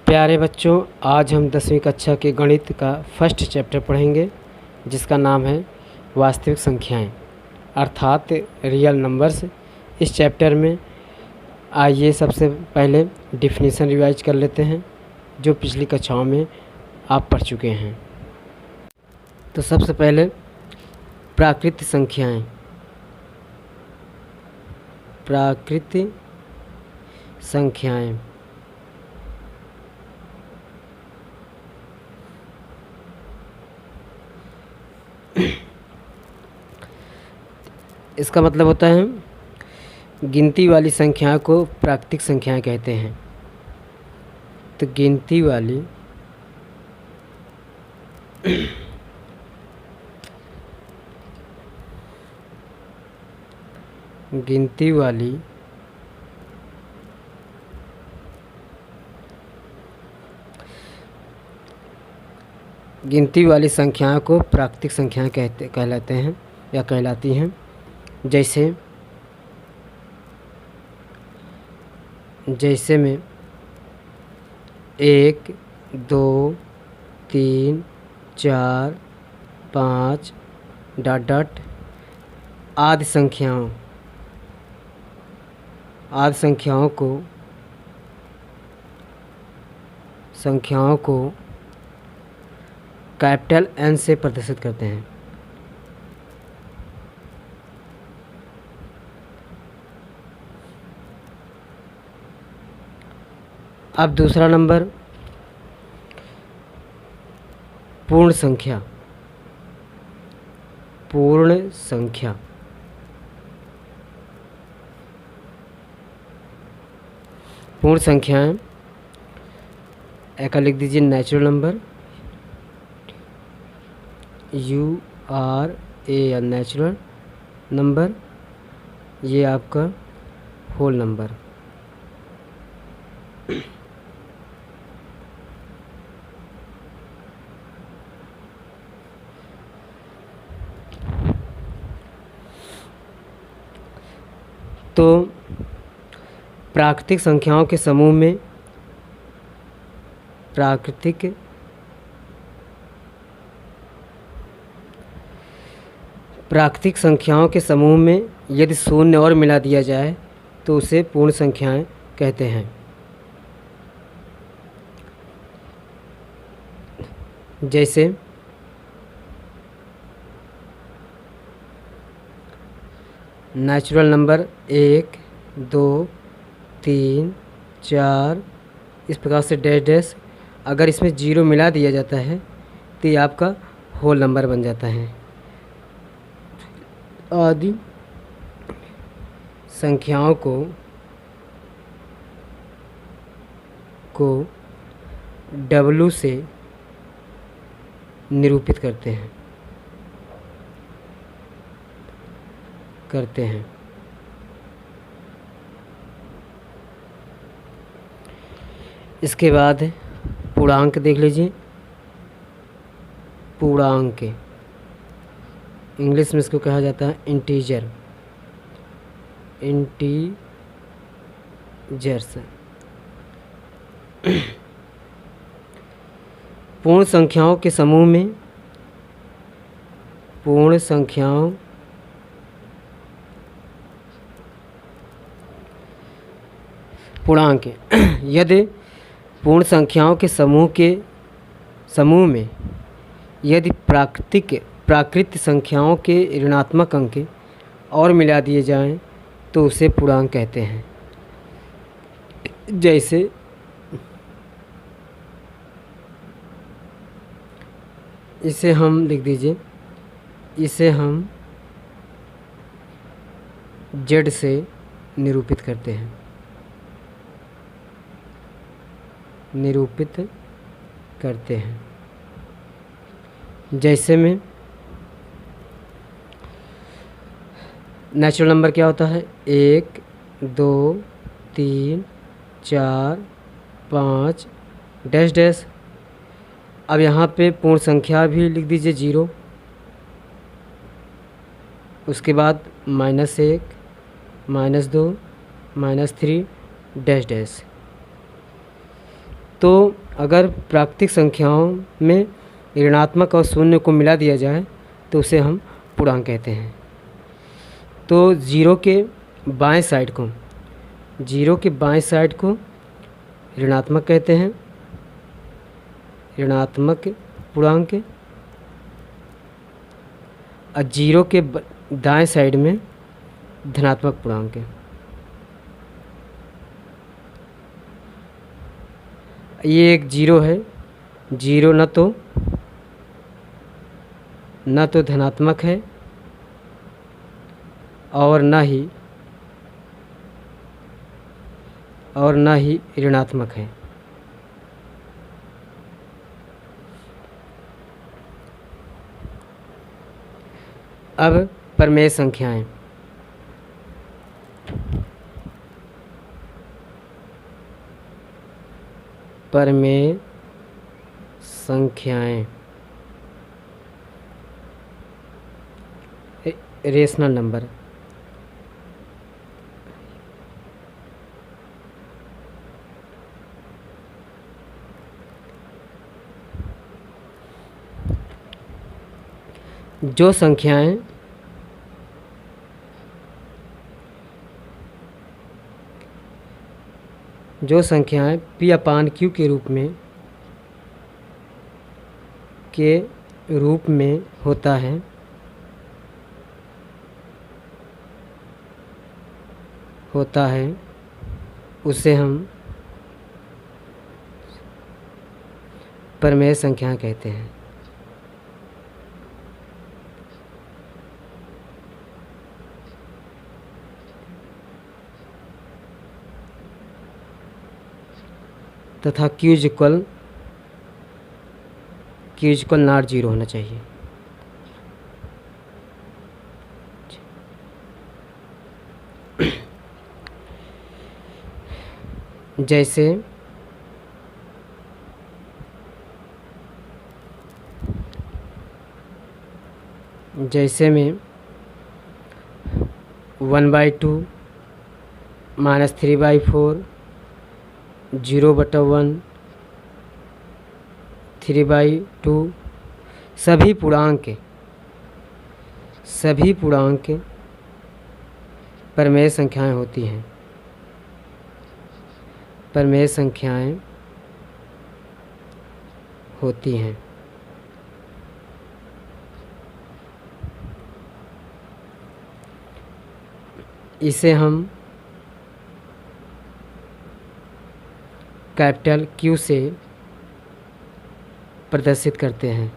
प्यारे बच्चों, आज हम 10वीं कक्षा के गणित का फर्स्ट चैप्टर पढ़ेंगे जिसका नाम है वास्तविक संख्याएं अर्थात रियल नंबर्स। इस चैप्टर में आइए सबसे पहले डिफिनीशन रिवाइज कर लेते हैं जो पिछली कक्षाओं में आप पढ़ चुके हैं। तो सबसे पहले प्राकृत संख्याएं। प्राकृत संख्याएं इसका मतलब होता है गिनती वाली संख्याओं को प्राकृतिक संख्याएं कहते हैं। तो गिनती वाली गिनती वाली संख्याओं को प्राकृतिक संख्याएं कहलाते हैं या कहलाती हैं। जैसे में 1, 2, 3, 4, 5 ... आदि संख्याओं को कैपिटल N से प्रदर्शित करते हैं। अब दूसरा नंबर पूर्ण संख्या। पूर्ण संख्याएं एक लिख दीजिए natural number URAL natural number, ये आपका होल नंबर। तो प्राकृतिक संख्याओं के समूह में प्राकृतिक संख्याओं के समूह में यदि शून्य और मिला दिया जाए तो उसे पूर्ण संख्याएं कहते हैं। जैसे नेचुरल नंबर 1, 2, 3, 4 इस प्रकार से डैश अगर इसमें 0 मिला दिया जाता है तो ये आपका होल नंबर बन जाता है। आदि संख्याओं को W से निरूपित करते हैं। इसके बाद पूर्णांक देख लीजिए। पूर्णांक इंग्लिश में इसको कहा जाता है इंटीजर्स। पूर्ण संख्याओं के समूह में पूर्णांक यदि पूर्ण संख्याओं के समूह में यदि प्राकृत संख्याओं के ऋणात्मक अंक और मिला दिए जाएं तो उसे पूर्णांक कहते हैं। जैसे इसे हम लिख दीजिए, इसे हम Z से निरूपित करते हैं। जैसे में नेचुरल नंबर क्या होता है 1, 2, 3, 4, 5 ... अब यहाँ पे पूर्ण संख्या भी लिख दीजिए 0, उसके बाद -1, -2, -3 ... तो अगर प्राकृतिक संख्याओं में ऋणात्मक और शून्य को मिला दिया जाए तो उसे हम पूर्णांक कहते हैं। तो जीरो के बाएं साइड को ऋणात्मक कहते हैं, ऋणात्मक पूर्णांक, और जीरो के दाएं साइड में धनात्मक पूर्णांक है। ये एक जीरो है, जीरो न तो धनात्मक है और न ही ऋणात्मक है। अब प्रमेय संख्याएं। प्रमेय संख्याएं रेशनल नंबर। जो संख्याएं P/Q के रूप में होता है, उसे हम प्रमेय संख्याएं कहते हैं। तथा Q इक्वल नॉट जीरो होना चाहिए। जैसे में 1/2 -3/4 0/1 3/2 सभी पूर्णांक प्रमेय संख्याएं होती हैं। इसे हम कैपिटल Q से प्रदर्शित करते हैं।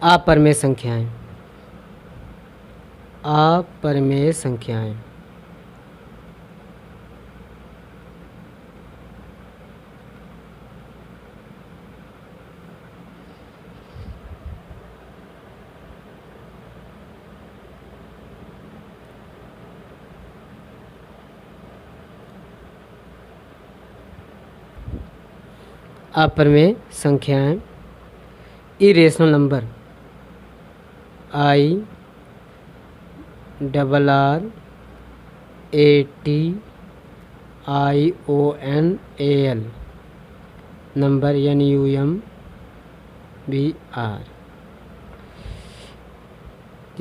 अप्रमेय संख्याएं। अप्रमेय संख्याएं irrational number IRRATIONAL number NUMBR।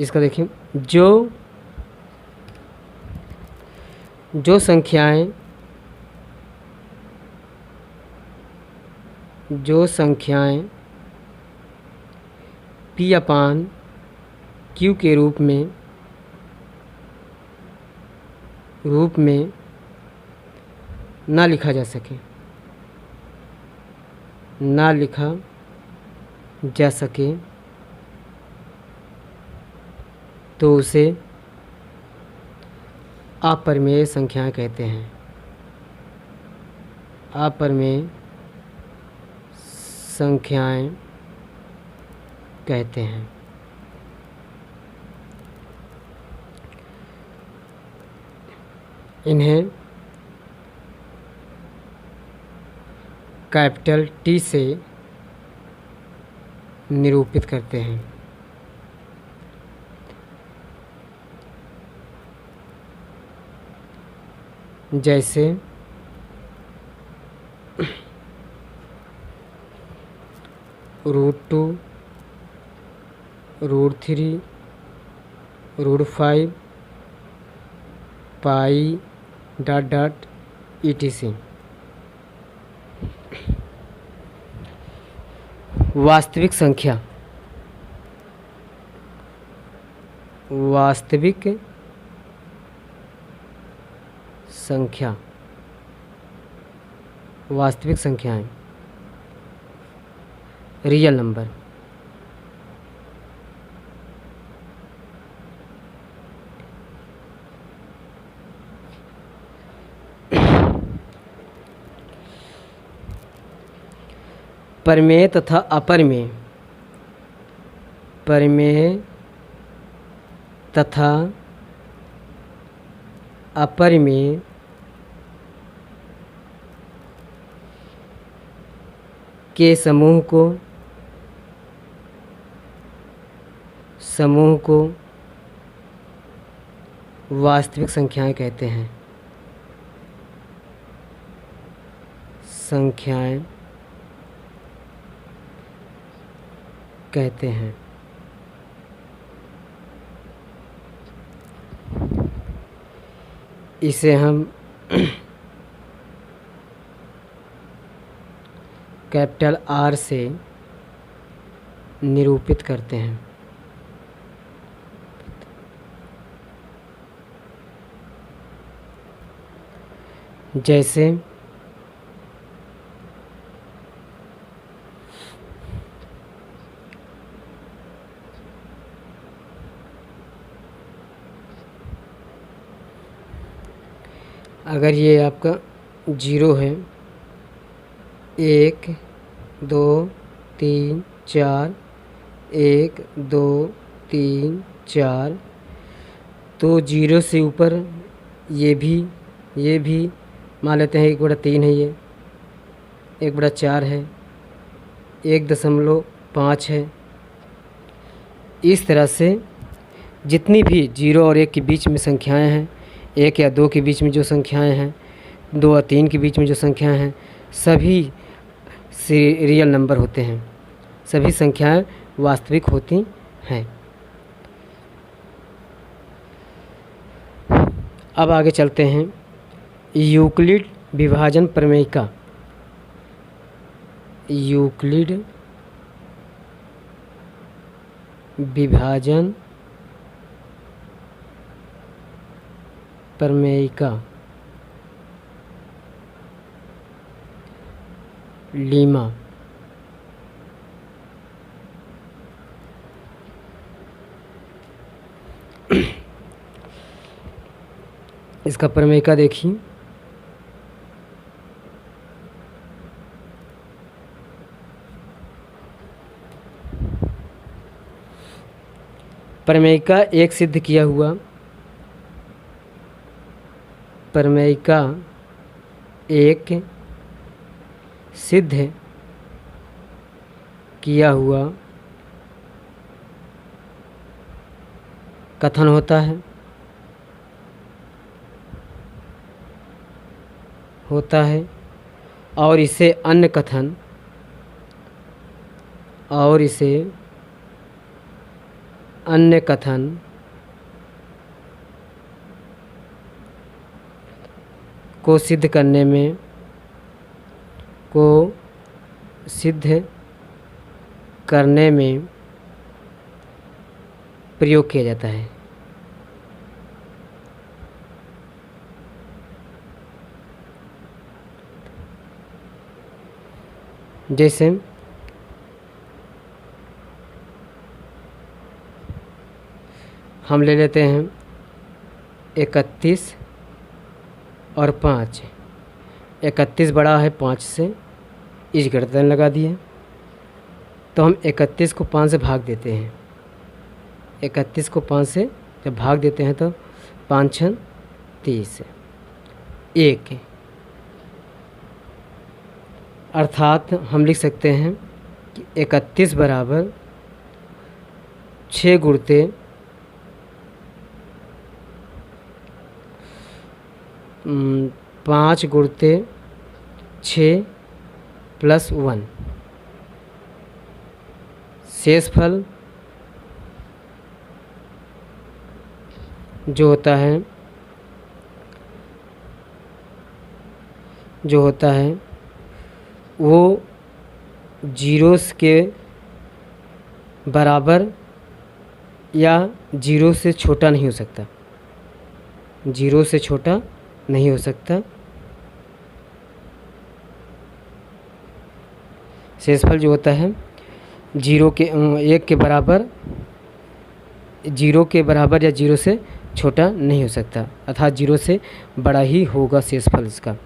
इसका देखिए, जो संख्याएं P/Q के रूप में ना लिखा जा सके तो उसे अप्रमेय संख्याएं कहते हैं। अप्रमेय संख्याएं कहते हैं। इन्हें कैपिटल T से निरूपित करते हैं। जैसे √2, √3, √5, पाई etc। वास्तविक संख्या, वास्तविक संख्या, वास्तविक संख्याएं, रियल नंबर। परिमेय तथा अपरिमेय, परिमेय तथा अपरिमेय के समूह को वास्तविक संख्याएं कहते हैं। संख्याएं कहते हैं। इसे हम कैपिटल R से निरूपित करते हैं। जैसे अगर ये आपका 0 है, 1 2 3 4, 1 2 3 4, तो 0 से ऊपर ये भी मान लेते हैं 1/3 है, ये 1/4 है, 1.5 है। इस तरह से जितनी भी 0 और 1 के बीच में संख्याएं हैं, 1 या 2 के बीच में जो संख्याएं हैं, 2 और 3 के बीच में जो संख्याएं हैं, सभी रियल नंबर होते हैं, सभी संख्याएं वास्तविक होती हैं। अब आगे चलते हैं यूक्लिड विभाजन प्रमेय का। यूक्लिड विभाजन प्रमेय का लीमा। इसका प्रमेय का देखिए, प्रमेय का एक सिद्ध किया हुआ, प्रमेय का एक सिद्ध किया हुआ कथन होता है और इसे अन्य कथन को सिद्ध करने में प्रयोग किया जाता है। जैसे हम ले लेते हैं 31 और 5। 31 बड़ा है 5 से, इस गर्दन लगा दिए, तो हम 31 को 5 से भाग देते हैं। 31 को 5 से जब भाग देते हैं तो 5 6 30, 1। अर्थात हम लिख सकते हैं कि 31 बराबर 6 गुणते 5 गुणते 6 प्लस 1 शेषफल जो होता है वो जीरोस के बराबर या जीरो से छोटा नहीं हो सकता, जीरो से छोटा नहीं हो सकता। शेषफल जो होता है जीरो के 1 के बराबर, जीरो के बराबर या जीरो से छोटा नहीं हो सकता, अर्थात जीरो से बड़ा ही होगा शेषफल इसका।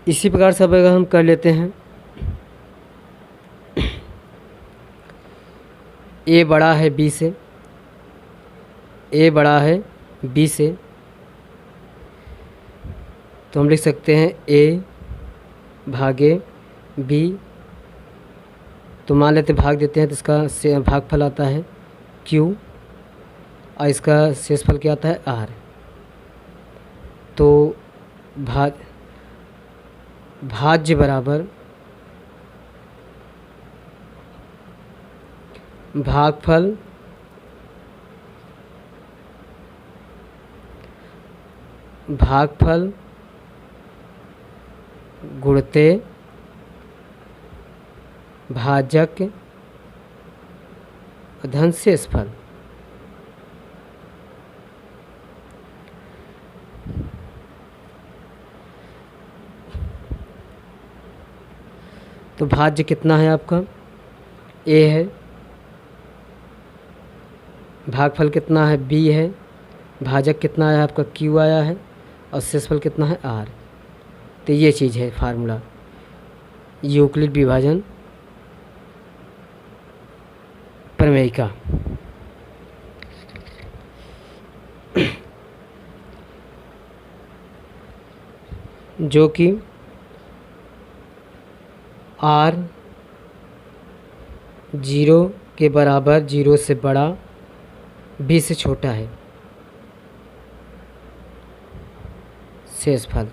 इसी प्रकार से अब अगर हम कर लेते हैं a बड़ा है b से, a बड़ा है b से, तो हम लिख सकते हैं a भागे b। तो मान लेते भाग देते हैं तो इसका भागफल आता है q और इसका शेषफल क्या आता है r। तो भाज्य बराबर भागफल गुणते भाजक धन शेषफल। तो भाज्य कितना है आपका a है, भागफल कितना है b है, भाजक कितना है आपका q आया है और शेषफल कितना है r। तो ये चीज़ है फार्मूला यूक्लिड विभाजन प्रमेय का। जो कि r 0 के बराबर, 0 से बड़ा, b से छोटा है शेषफल।